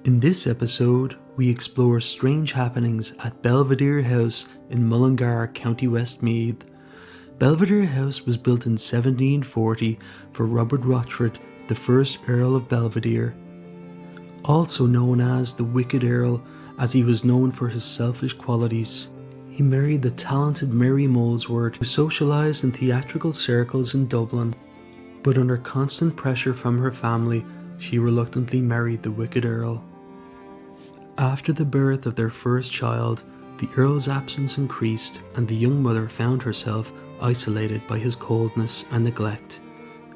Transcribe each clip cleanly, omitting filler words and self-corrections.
In this episode, we explore strange happenings at Belvedere House in Mullingar, Co.Westmeath. Belvedere House was built in 1740 for Robert Rochfort, the first Earl of Belvedere. Also known as the Wicked Earl, as he was known for his selfish qualities. He married the talented Mary Molesworth, who socialised in theatrical circles in Dublin. But under constant pressure from her family, she reluctantly married the Wicked Earl. After the birth of their first child, the Earl's absence increased and the young mother found herself isolated by his coldness and neglect.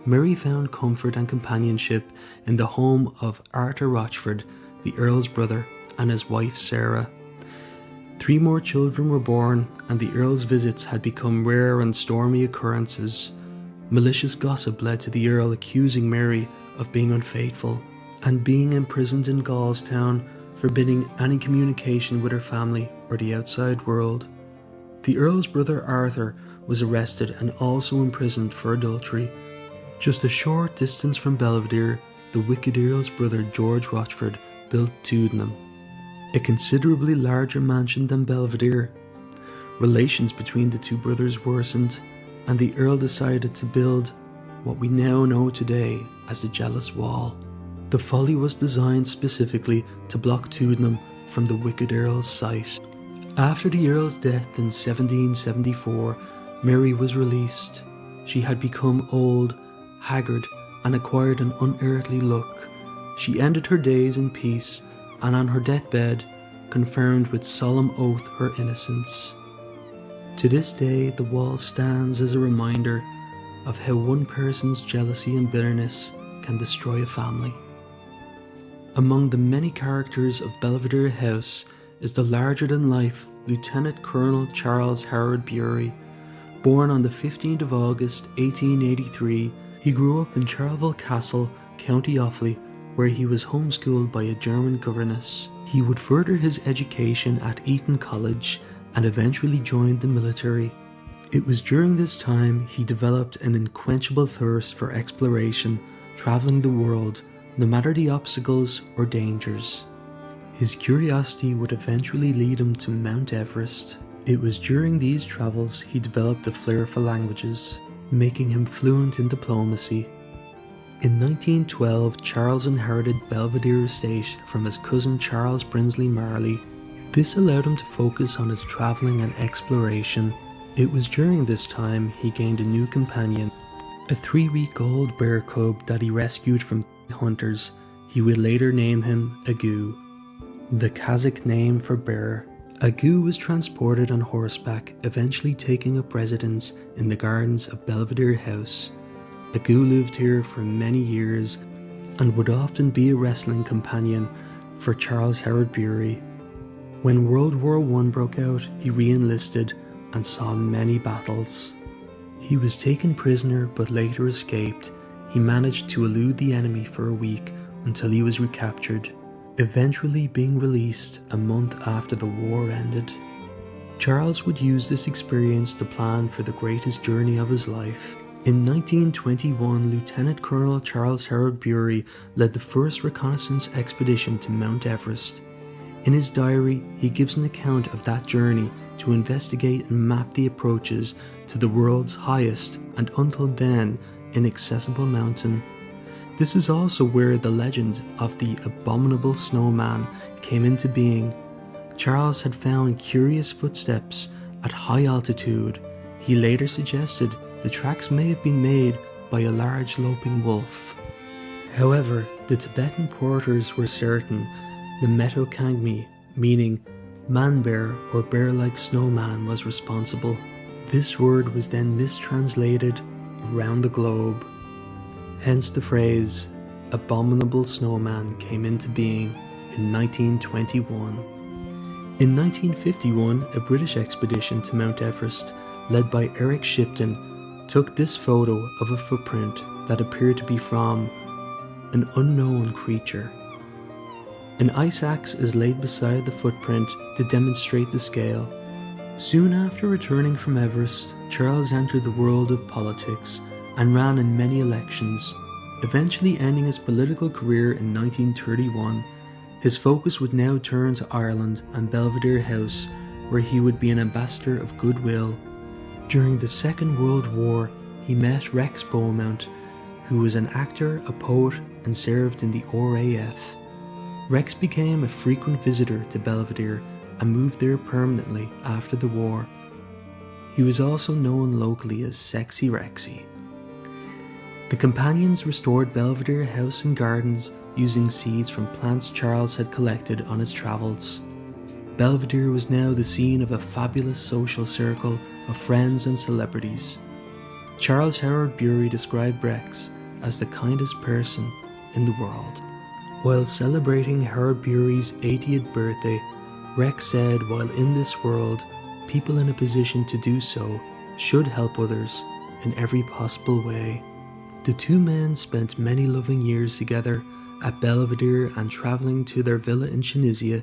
Mary found comfort and companionship in the home of Arthur Rochfort, the Earl's brother, and his wife Sarah. 3 more children were born, and the Earl's visits had become rare and stormy occurrences. Malicious gossip led to the Earl accusing Mary of being unfaithful, and being imprisoned in Gallstown, forbidding any communication with her family or the outside world. The Earl's brother Arthur was arrested and also imprisoned for adultery. Just a short distance from Belvedere, the Wicked Earl's brother George Rochfort built Tuddenham, a considerably larger mansion than Belvedere. Relations between the two brothers worsened, and the Earl decided to build what we now know today as the Jealous Wall. The folly was designed specifically to block Tuddenham from the Wicked Earl's sight. After the Earl's death in 1774, Mary was released. She had become old, haggard, and acquired an unearthly look. She ended her days in peace, and on her deathbed, confirmed with solemn oath her innocence. To this day, the wall stands as a reminder of how one person's jealousy and bitterness can destroy a family. Among the many characters of Belvedere House is the larger-than-life Lieutenant Colonel Charles Howard Bury. Born on the 15th of August 1883, he grew up in Charleville Castle, County Offaly, where he was homeschooled by a German governess. He would further his education at Eton College and eventually joined the military. It was during this time he developed an unquenchable thirst for exploration, travelling the world, no matter the obstacles or dangers. His curiosity would eventually lead him to Mount Everest. It was during these travels he developed a flair for languages, making him fluent in diplomacy. In 1912, Charles inherited Belvedere Estate from his cousin Charles Brinsley Marley. This allowed him to focus on his travelling and exploration. It was during this time he gained a new companion, a 3-week-old bear cub that he rescued from hunters. He would later name him Agu, the Kazakh name for bear. Agu was transported on horseback, eventually taking up residence in the gardens of Belvedere House. Agu lived here for many years and would often be a wrestling companion for Charles Howard Bury. When World War I broke out, he re-enlisted and saw many battles. He was taken prisoner but later escaped. He managed to elude the enemy for a week until he was recaptured, eventually being released a month after the war ended. Charles would use this experience to plan for the greatest journey of his life. In 1921, Lieutenant Colonel Charles Howard Bury led the first reconnaissance expedition to Mount Everest. In his diary, he gives an account of that journey to investigate and map the approaches to the world's highest and until then inaccessible mountain. This is also where the legend of the abominable snowman came into being. Charles had found curious footsteps at high altitude. He later suggested the tracks may have been made by a large loping wolf. However, the Tibetan porters were certain the Metokangmi, meaning man-bear or bear-like snowman, was responsible. This word was then mistranslated around the globe. Hence the phrase, abominable snowman, came into being in 1921. In 1951, a British expedition to Mount Everest, led by Eric Shipton, took this photo of a footprint that appeared to be from an unknown creature. An ice axe is laid beside the footprint to demonstrate the scale. Soon after returning from Everest, Charles entered the world of politics and ran in many elections, eventually ending his political career in 1931. His focus would now turn to Ireland and Belvedere House, where he would be an ambassador of goodwill. During the Second World War, he met Rex Beaumont, who was an actor, a poet, and served in the RAF. Rex became a frequent visitor to Belvedere and moved there permanently after the war. He was also known locally as Sexy Rexy. The companions restored Belvedere House and gardens using seeds from plants Charles had collected on his travels. Belvedere was now the scene of a fabulous social circle of friends and celebrities. Charles Howard Bury described Rex as the kindest person in the world. While celebrating Howard Bury's 80th birthday, Rex said, while in this world, people in a position to do so should help others in every possible way. The two men spent many loving years together at Belvedere and travelling to their villa in Tunisia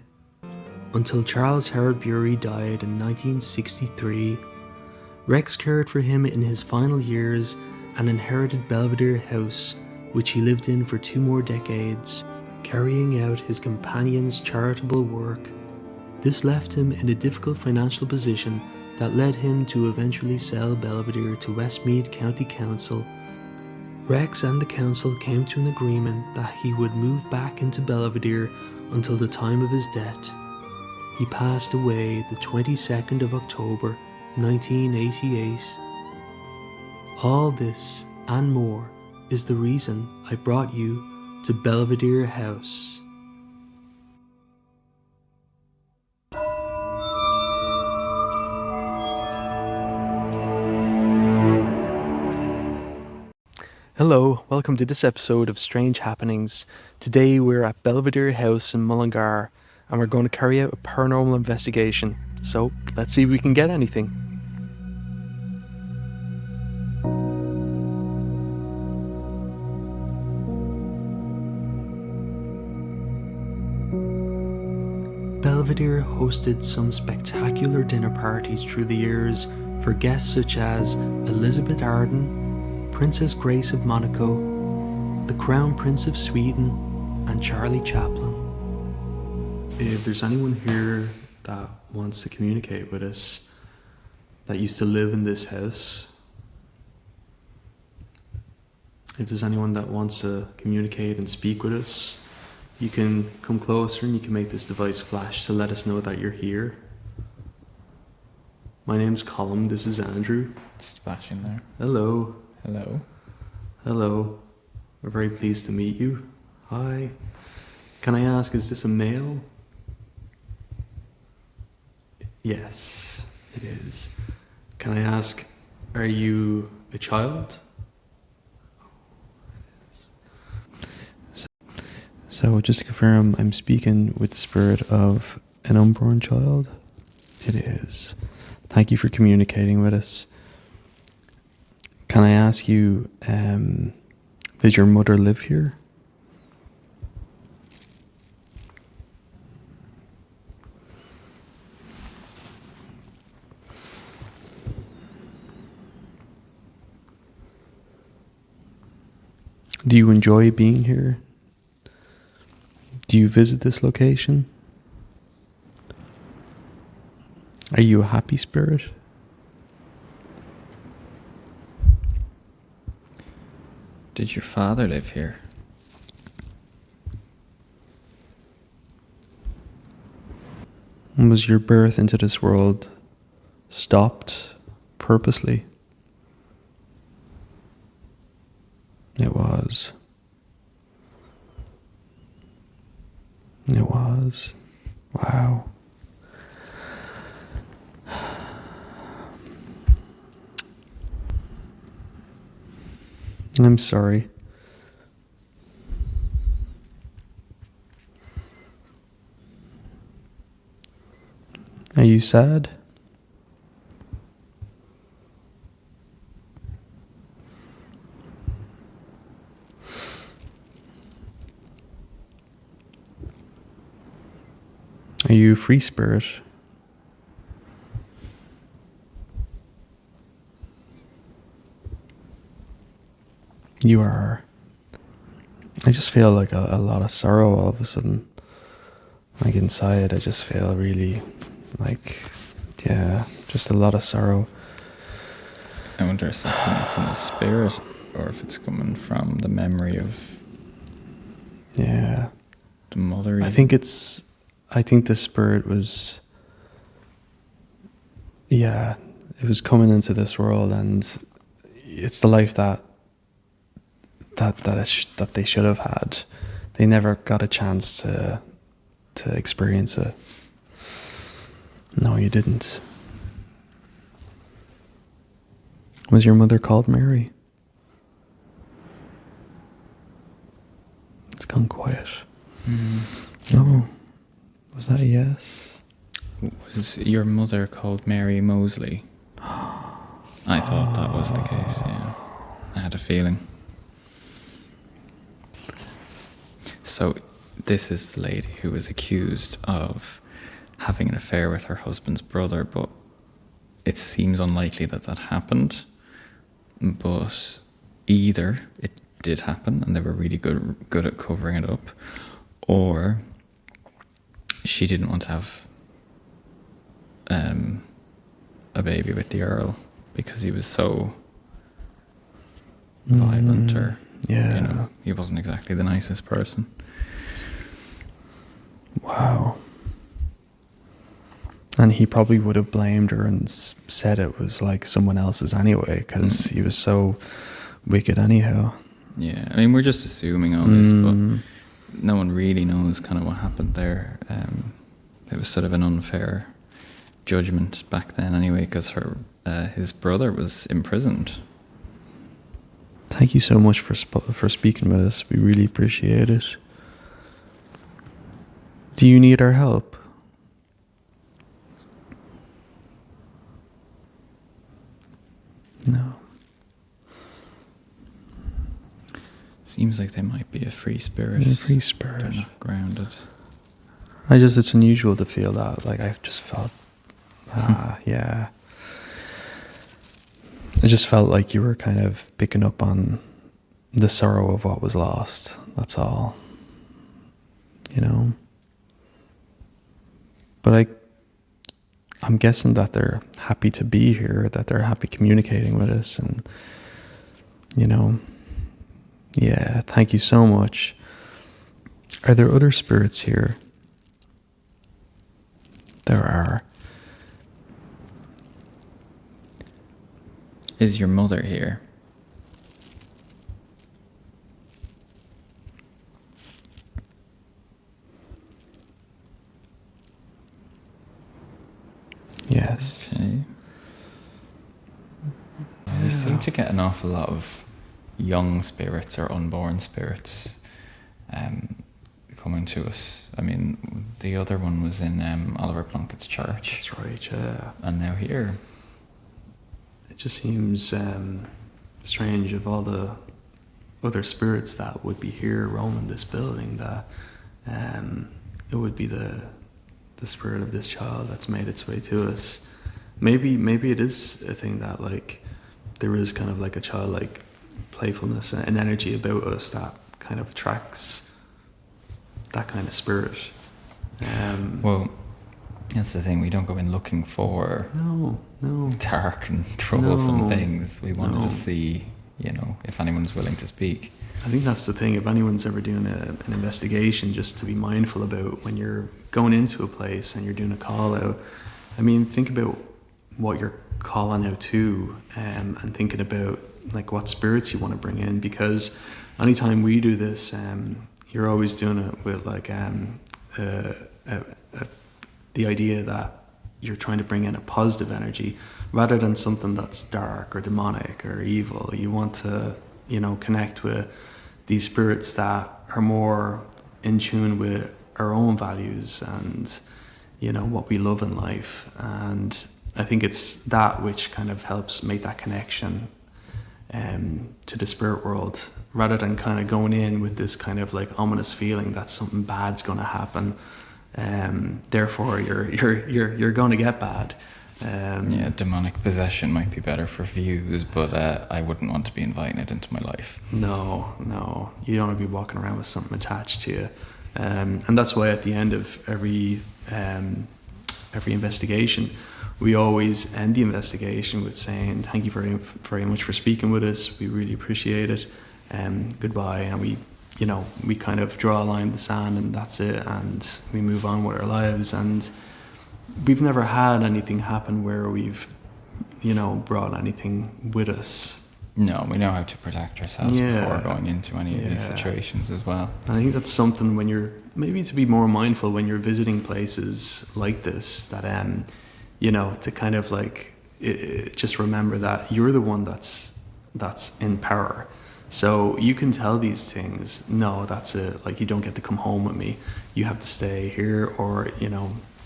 until Charles Howard Bury died in 1963. Rex cared for him in his final years and inherited Belvedere House, which he lived in for 2 more decades, carrying out his companion's charitable work. This left him in a difficult financial position that led him to eventually sell Belvedere to Westmeath County Council. Rex and the council came to an agreement that he would move back into Belvedere until the time of his death. He passed away the 22nd of October, 1988. All this and more is the reason I brought you to Belvedere House. Hello, welcome to this episode of Strange Happenings. Today we're at Belvedere House in Mullingar and we're going to carry out a paranormal investigation. So let's see if we can get anything. Belvedere hosted some spectacular dinner parties through the years for guests such as Elizabeth Arden, Princess Grace of Monaco, the Crown Prince of Sweden, and Charlie Chaplin. If there's anyone here that wants to communicate with us, that used to live in this house, if there's anyone that wants to communicate and speak with us, you can come closer and you can make this device flash to let us know that you're here. My name's Colm, this is Andrew. It's flashing there. Hello. Hello. Hello. We're very pleased to meet you. Hi. Can I ask, is this a male? Yes, it is. Can I ask, are you a child? So just to confirm, I'm speaking with the spirit of an unborn child? It is. Thank you for communicating with us. Can I ask you, does your mother live here? Do you enjoy being here? Do you visit this location? Are you a happy spirit? Did your father live here? Was your birth into this world stopped purposely? It was. It was. Wow. I'm sorry. Are you sad? Are you a free spirit? You are. I just feel like a lot of sorrow all of a sudden. like inside, I just feel really like, yeah, just a lot of sorrow. I wonder if that's coming from the spirit or if it's coming from the memory of Yeah. the mother. I think the spirit was, yeah, it was coming into this world, and it's the life that they should have had. They never got a chance to experience it. No, you didn't. Was your mother called Mary? It's gone quiet. No. Was that a yes? Was your mother called Mary Mosley? I thought that was the case, yeah. I had a feeling. So, this is the lady who was accused of having an affair with her husband's brother, but it seems unlikely that that happened. But either it did happen and they were really good at covering it up, or she didn't want to have a baby with the Earl because he was so violent, or he wasn't exactly the nicest person. Wow. And he probably would have blamed her and said it was like someone else's anyway, because he was so wicked anyhow. Yeah, I mean, we're just assuming all this, but no one really knows kind of what happened there. It was sort of an unfair judgment back then anyway, because his brother was imprisoned. Thank you so much for speaking with us. We really appreciate it. Do you need our help? No. Seems like they might be a free spirit. A free spirit. They're not grounded. It's unusual to feel that. Like, I've just felt, yeah. I just felt like you were kind of picking up on the sorrow of what was lost. That's all. You know? But I'm guessing that they're happy to be here, that they're happy communicating with us, and, yeah, thank you so much. Are there other spirits here? There are. Is your mother here? Yes. Okay. We seem to get an awful lot of young spirits or unborn spirits coming to us. I mean, the other one was in Oliver Plunkett's church. That's right, yeah. And now here. It just seems strange of all the other spirits that would be here roaming this building, that it would be the spirit of this child that's made its way to us. Maybe it is a thing that, like, there is kind of like a childlike playfulness and energy about us that kind of attracts that kind of spirit. Well, that's the thing. We don't go in looking for no dark and troublesome things. We want to just see, if anyone's willing to speak. I think that's the thing. If anyone's ever doing an investigation, just to be mindful about when you're going into a place and you're doing a call out. I mean, think about what you're calling out to, and thinking about like what spirits you want to bring in, because anytime we do this, you're always doing it with like the idea that you're trying to bring in a positive energy rather than something that's dark or demonic or evil. You want to, connect with these spirits that are more in tune with our own values and, what we love in life. And I think it's that which kind of helps make that connection to the spirit world, rather than kind of going in with this kind of like ominous feeling that something bad's going to happen. Therefore, you're going to get bad. Demonic possession might be better for views, but I wouldn't want to be inviting it into my life. No, you don't want to be walking around with something attached to you. And that's why at the end of every investigation, we always end the investigation with saying, thank you very, very much for speaking with us. We really appreciate it. Goodbye. And we kind of draw a line in the sand, and that's it. And we move on with our lives. And we've never had anything happen where we've, brought anything with us. No, we know how to protect ourselves before going into any of these situations as well. And I think that's something when you're, maybe to be more mindful when you're visiting places like this, that, to kind of like, just remember that you're the one that's in power. So you can tell these things, no, that's it, like, you don't get to come home with me. You have to stay here, or,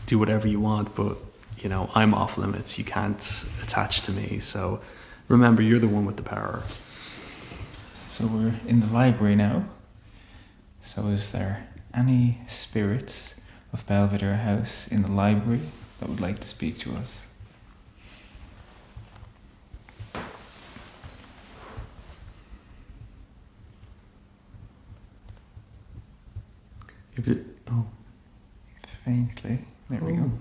do whatever you want, but, I'm off limits. You can't attach to me. So remember, you're the one with the power. So we're in the library now. So is there any spirits of Belvedere House in the library that would like to speak to us? Faintly. There we go.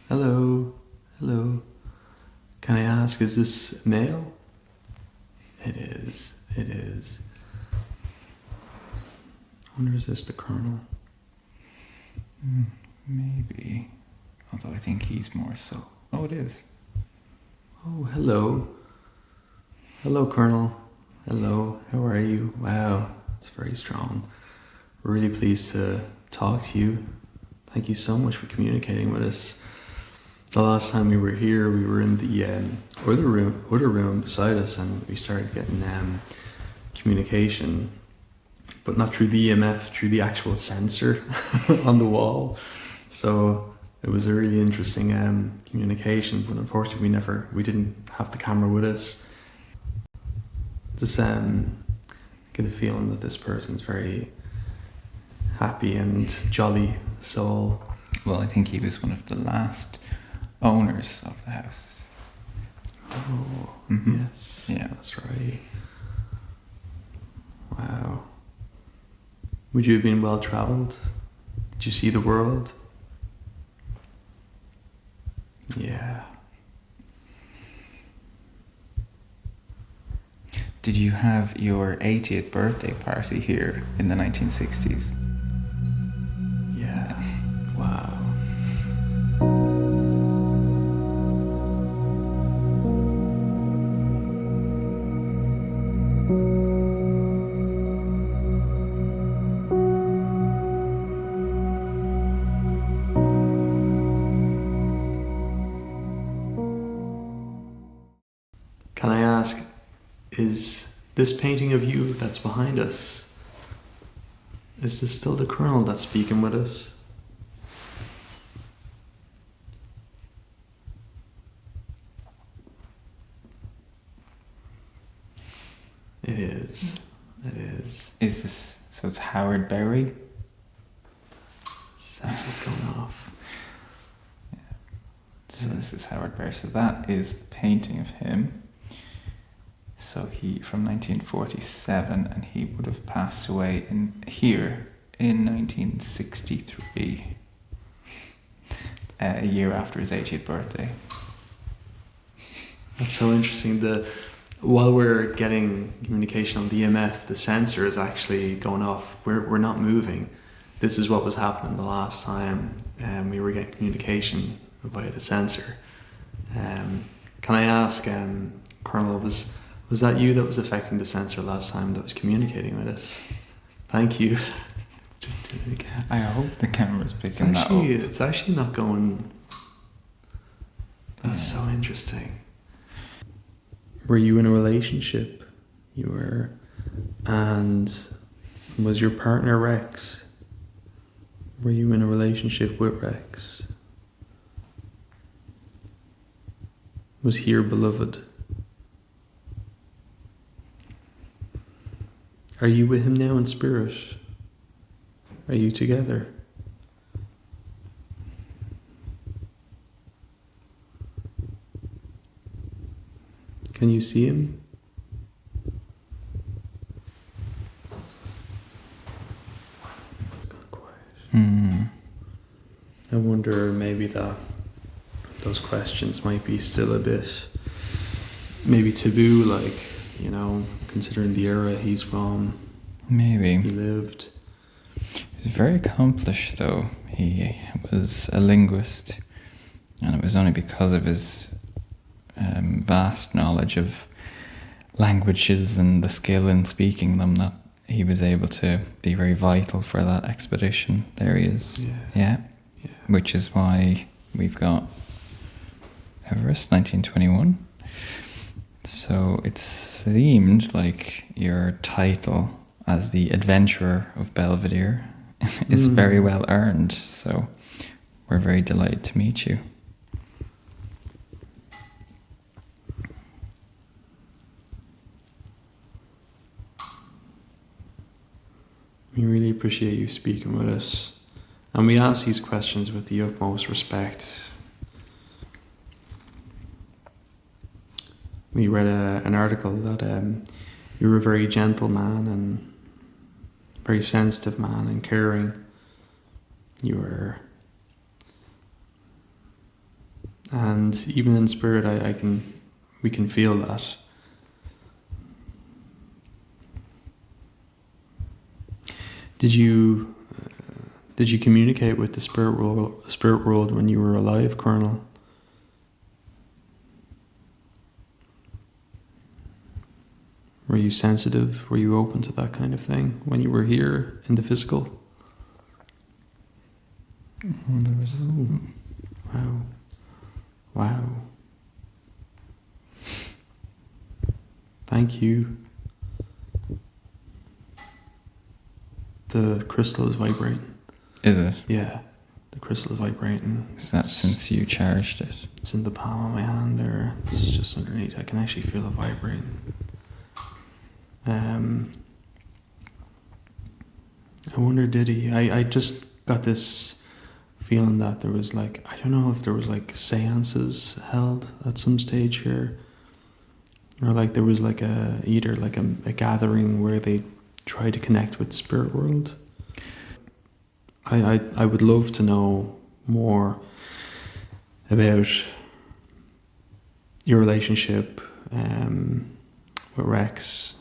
Hello. Can I ask, is this male? It is. I wonder, is this the Colonel? Maybe. Although I think he's more so. Oh, it is. Oh, hello. Hello, Colonel. Hello. How are you? Wow, that's very strong. We're really pleased to talk to you. Thank you so much for communicating with us. The last time we were here, we were in the other room beside us, and we started getting communication, but not through the EMF, through the actual sensor on the wall. So it was a really interesting communication, but unfortunately we didn't have the camera with us. Just get a feeling that this person's very happy and jolly soul. Well, I think he was one of the last owners of the house. Oh, yes. Yeah. That's right. Wow. Would you have been well travelled? Did you see the world? Yeah. Did you have your 80th birthday party here in the 1960s? Yeah. Wow. Can I ask, is this painting of you that's behind us, is this still the Colonel that's speaking with us? It is. It is. Is this, so it's Howard Berry? Sensor's going off. Yeah. So this is Howard Berry. So that is a painting of him. So he, from 1947, and he would have passed away here in 1963, a year after his 80th birthday. That's so interesting. While we're getting communication on the EMF, the sensor is actually going off. We're not moving. This is what was happening the last time we were getting communication via the sensor. Can I ask, Colonel, was that you that was affecting the sensor last time that was communicating with us? Thank you. Just do it again. I hope the camera's picking that up. It's actually not going... That's so interesting. Were you in a relationship? You were. And was your partner Rex? Were you in a relationship with Rex? Was he your beloved? Are you with him now in spirit? Are you together? Can you see him? It's gone I wonder maybe that those questions might be still a bit maybe taboo, like, you know, considering the era he's from. Maybe. He lived. He was very accomplished, though. He was a linguist, and it was only because of his vast knowledge of languages and the skill in speaking them that he was able to be very vital for that expedition. There he is. Yeah. Which is why we've got Everest 1921. So it seemed like your title as the Adventurer of Belvedere is very well earned. So we're very delighted to meet you. We really appreciate you speaking with us, and we ask these questions with the utmost respect. We read an article that you were a very gentle man and very sensitive man and caring. You were, and even in spirit, we can feel that. Did you communicate with the spirit world when you were alive, Colonel? Were you sensitive? Were you open to that kind of thing when you were here in the physical? Wow. Thank you. The crystal is vibrating. Is it? Yeah, the crystal is vibrating. Is that since you charged it? It's in the palm of my hand there. It's just underneath. I can actually feel it vibrating. I wonder, did he? I just got this feeling that there was like, I don't know if there was like seances held at some stage here, or like there was like either like a gathering where they try to connect with the spirit world. I would love to know more about your relationship with Rex,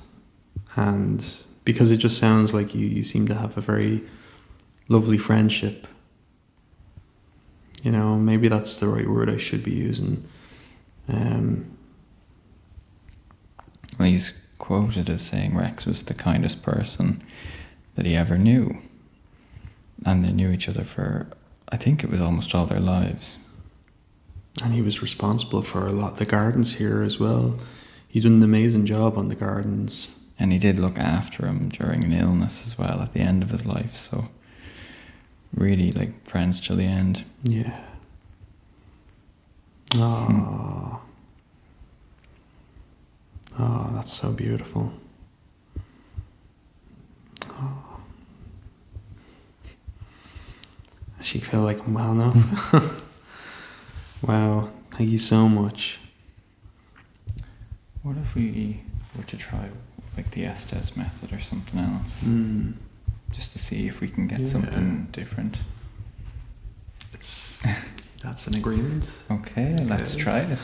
and because it just sounds like you seem to have a very lovely friendship. You know, maybe that's the right word I should be using. Well, he's quoted as saying Rex was the kindest person that he ever knew. And they knew each other for, I think it was almost all their lives. And he was responsible for a lot of the gardens here as well. He did an amazing job on the gardens. And he did look after him during an illness as well at the end of his life. So really like friends till the end. Yeah. Oh. Oh, that's so beautiful. Oh. I actually feel like I'm well now. Wow, thank you so much. What if we were to try like the Estes method or something else? Just to see if we can get something different. That's an agreement. Okay, let's try it.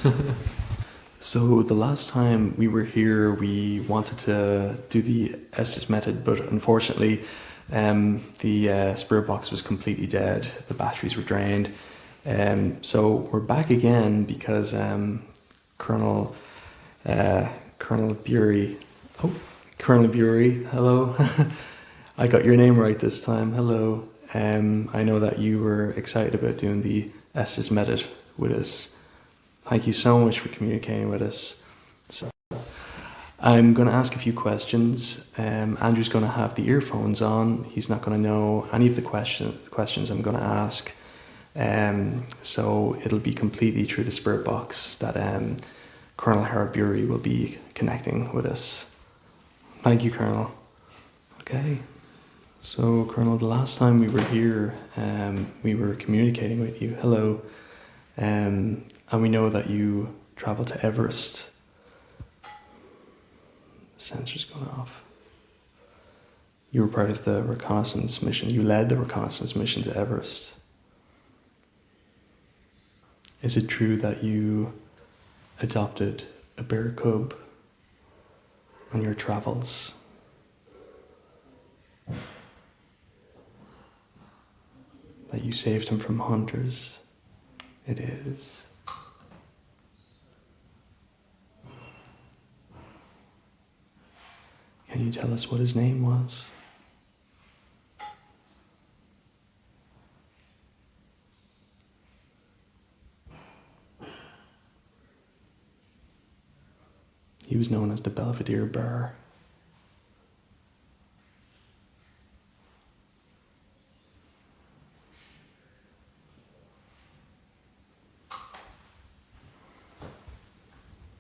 So the last time we were here, we wanted to do the Estes method, but unfortunately, the spirit box was completely dead. The batteries were drained. So we're back again because Colonel Bury. Oh, Colonel Bury, hello. I got your name right this time. Hello. I know that you were excited about doing the Estes method with us. Thank you so much for communicating with us. So I'm going to ask a few questions. Andrew's going to have the earphones on. He's not going to know any of the questions I'm going to ask. So it'll be completely through the spirit box that Colonel Harold Bury will be connecting with us. Thank you, Colonel. Okay. So, Colonel, the last time we were here, we were communicating with you. Hello. And we know that you travel to Everest. The sensor's going off. You were part of the reconnaissance mission. You led the reconnaissance mission to Everest. Is it true that you adopted a bear cub on your travels? That you saved him from hunters? It is. Can you tell us what his name was? He was known as the Belvedere Bear.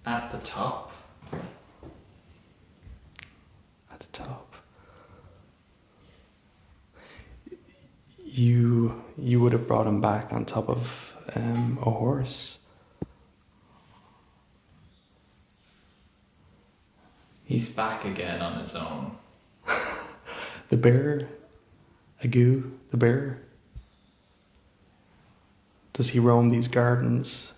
At the top. At the top. You would have brought him back on top of a horse. He's back again on his own. The bear, Agu the bear. Does he roam these gardens?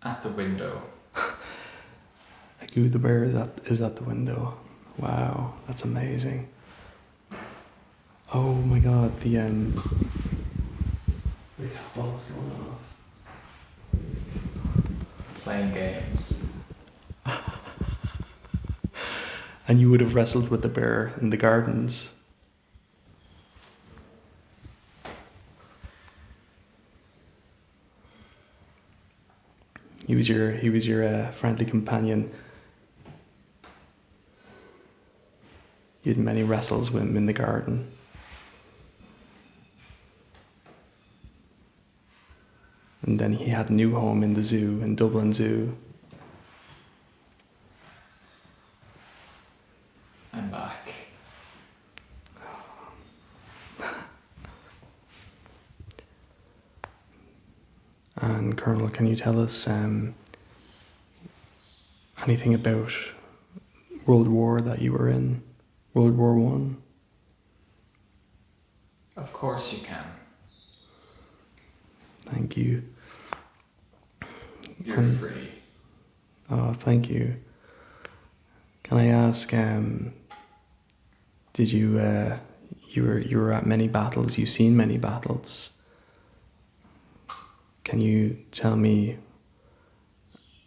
At the window. Agu the bear is at the window. Wow, that's amazing. Oh my god, the ball's going off. Playing games. And you would have wrestled with the bear in the gardens. He was your friendly companion. You had many wrestles with him in the garden. And then he had a new home in the zoo, in Dublin Zoo. I'm back. And Colonel, can you tell us anything about World War that you were in? World War One? Of course you can. Thank you. You're free. Oh, thank you. Can I ask, did you were at many battles, you've seen many battles. Can you tell me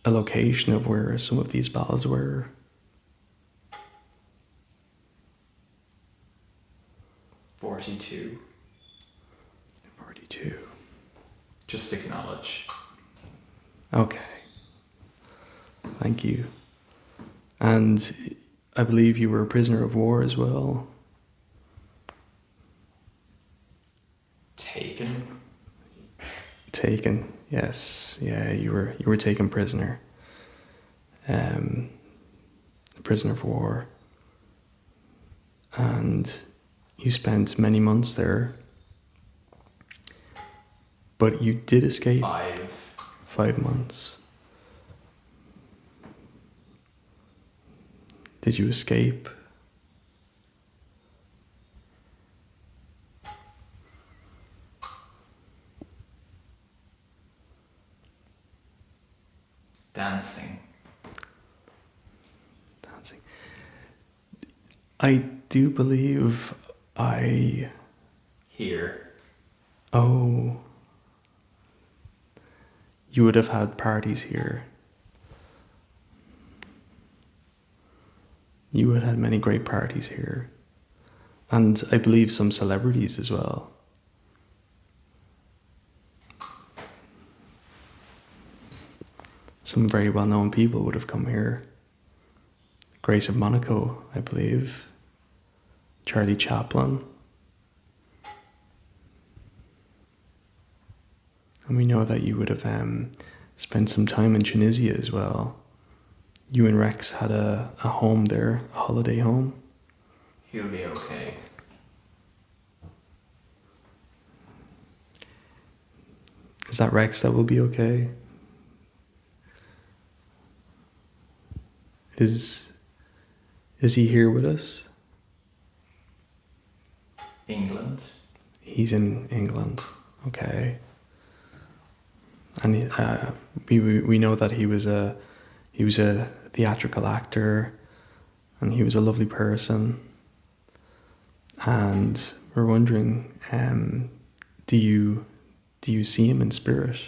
a location of where some of these battles were? "42. 42. Just acknowledge. Okay. Thank you. And I believe you were a prisoner of war as well. Taken. Taken, yes. Yeah, you were taken prisoner. A prisoner of war. And you spent many months there. But you did escape. 5 months. Did you escape? Dancing. Dancing. I do believe I... Here. Oh. You would have had parties here. You would have had many great parties here. And I believe some celebrities as well. Some very well-known people would have come here. Grace of Monaco, I believe. Charlie Chaplin. And we know that you would have spent some time in Tunisia as well. You and Rex had a home there, a holiday home. He'll be okay. Is that Rex that will be okay? Is he here with us? England. He's in England. Okay. And we know that he was a theatrical actor, and he was a lovely person. And we're wondering, do you see him in spirit?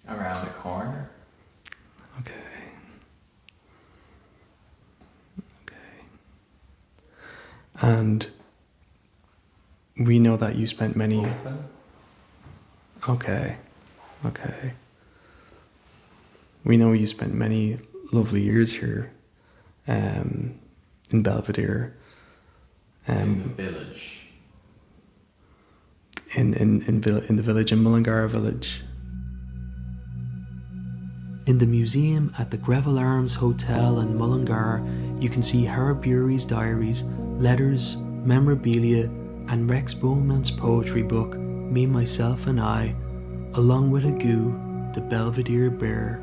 Around the corner. Okay. And we know that you spent many... Open. Okay. We know you spent many lovely years here, in Belvedere. In the village. In the village, in Mullingar village. In the museum at the Greville Arms Hotel in Mullingar, you can see Howard Bury's diaries, letters, memorabilia, and Rex Bowman's poetry book, Me, Myself and I, along with Agu, the Belvedere Bear.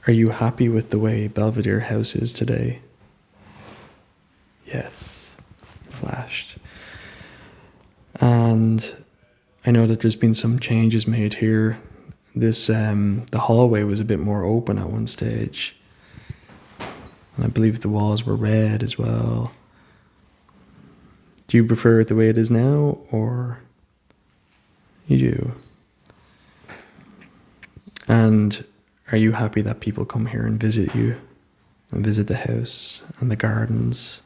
Are you happy with the way Belvedere House is today? Yes, flashed. And I know that there's been some changes made here. This the hallway was a bit more open at one stage, and I believe the walls were red as well. Do you prefer it the way it is now, or you do? And are you happy that people come here and visit you, and visit the house and the gardens?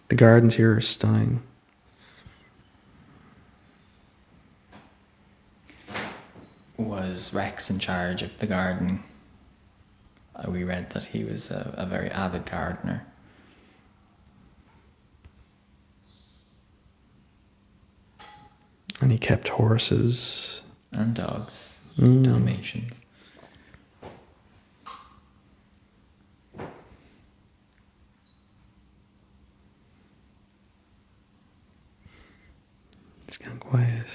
The gardens here are stunning. Was Rex in charge of the garden? We read that he was a very avid gardener. And he kept horses. And dogs. Dalmatians. It's kind of quiet.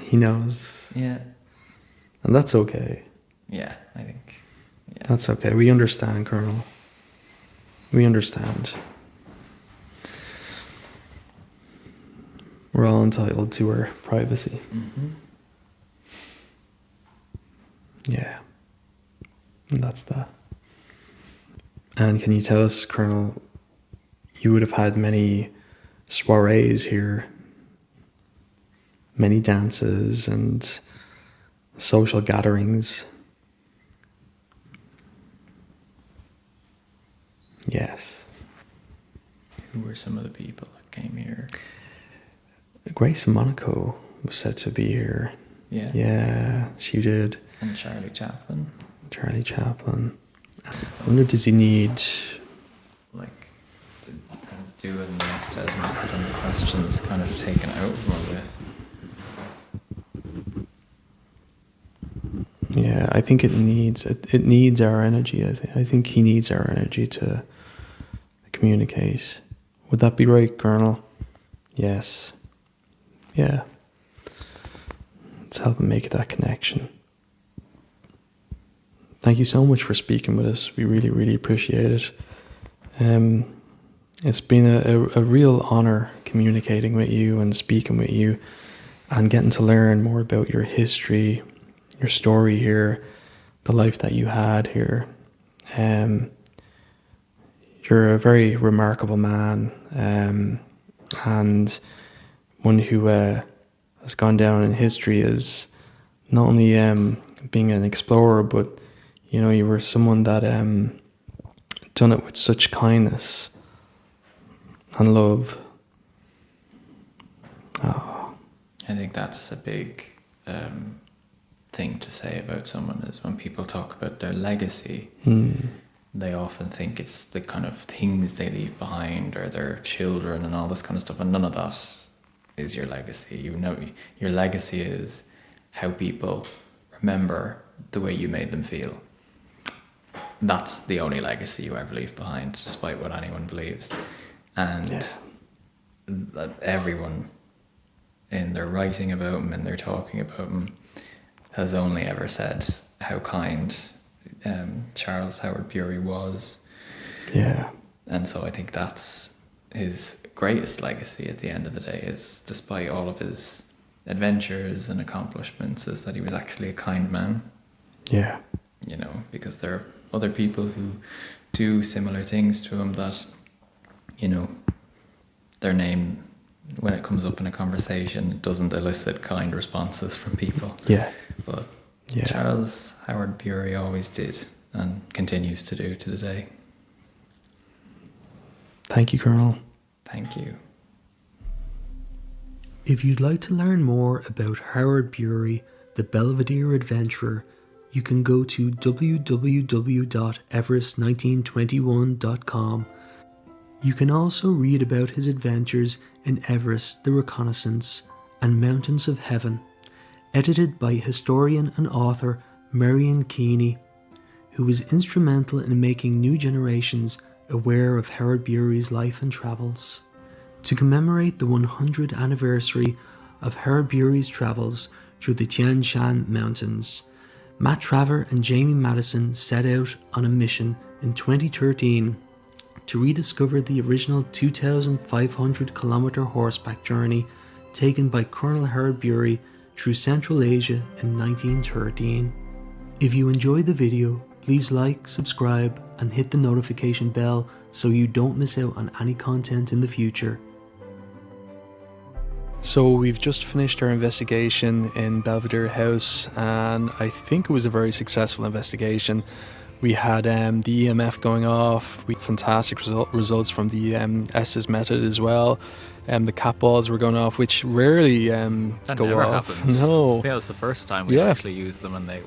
He knows. Yeah. And that's okay. Yeah, I think. Yeah. That's okay. We understand, Colonel. We understand. We're all entitled to our privacy. Mm-hmm. Yeah. And that's that. And can you tell us, Colonel, you would have had many soirees here, many dances and social gatherings. Yes. Who were some of the people that came here? Grace Monaco was said to be here. Yeah. Yeah, she did. And Charlie Chaplin. Charlie Chaplin. I wonder, does he need... Like, has to do with the Estes method and the questions kind of taken out from it. Yeah, I think it needs our energy. I think he needs our energy to communicate. Would that be right, Colonel? Yes. Yeah. Let's help him make that connection. Thank you so much for speaking with us. We really, really appreciate it. It's been a real honor communicating with you and speaking with you and getting to learn more about your history, your story here, the life that you had here. You're a very remarkable man, and one who has gone down in history as not only being an explorer, but you know, you were someone that done it with such kindness and love. Oh. I think that's a big thing to say about someone is when people talk about their legacy, they often think it's the kind of things they leave behind or their children and all this kind of stuff, and none of that is your legacy. You know, your legacy is how people remember the way you made them feel. That's the only legacy you ever leave behind, despite what anyone believes. And that everyone in their writing about him and their talking about him has only ever said how kind Charles Howard Bury was. Yeah. And so I think that's his greatest legacy at the end of the day, is despite all of his adventures and accomplishments, is that he was actually a kind man. Yeah. You know, because there are other people who do similar things to him that, you know, their name, when it comes up in a conversation, it doesn't elicit kind responses from people. Yeah. But Charles Howard Bury always did, and continues to do to today. Thank you, Colonel. Thank you. If you'd like to learn more about Howard Bury, the Belvedere Adventurer, you can go to www.everest1921.com. You can also read about his adventures in Everest, the Reconnaissance, and Mountains of Heaven, edited by historian and author Marion Keeney, who was instrumental in making new generations aware of Howard Bury's life and travels. To commemorate the 100th anniversary of Howard Bury's travels through the Tian Shan Mountains, Matt Traver and Jamie Madison set out on a mission in 2013 to rediscover the original 2,500 kilometre horseback journey taken by Colonel Howard Bury through Central Asia in 1913. If you enjoyed the video, please like, subscribe, and hit the notification bell so you don't miss out on any content in the future. So we've just finished our investigation in Belvedere House, and I think it was a very successful investigation. We had the EMF going off, we had fantastic results from the Estes method as well. The cat balls were going off, which rarely that go never off. happens. No. I think that was the first time we actually used them, and they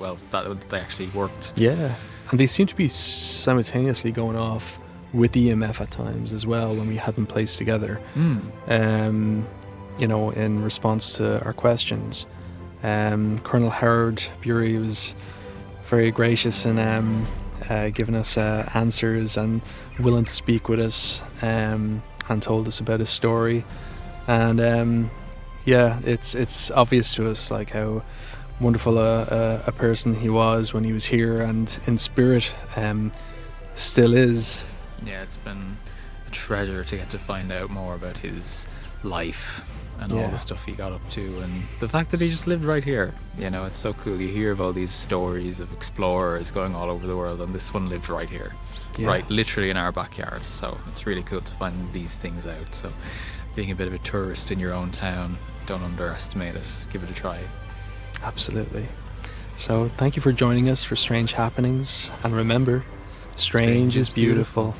actually worked. Yeah, and they seem to be simultaneously going off with the EMF at times as well when we had them placed together. You know, in response to our questions. Colonel Howard Bury was very gracious in giving us answers and willing to speak with us, and told us about his story. And it's obvious to us like how wonderful a person he was when he was here, and in spirit still is. Yeah, it's been a treasure to get to find out more about his life and all the stuff he got up to, and the fact that he just lived right here. You know, it's so cool. You hear of all these stories of explorers going all over the world, and this one lived right here, right, literally in our backyard. So it's really cool to find these things out. So being a bit of a tourist in your own town, don't underestimate it. Give it a try. Absolutely. So thank you for joining us for Strange Happenings, and remember, strange is beautiful.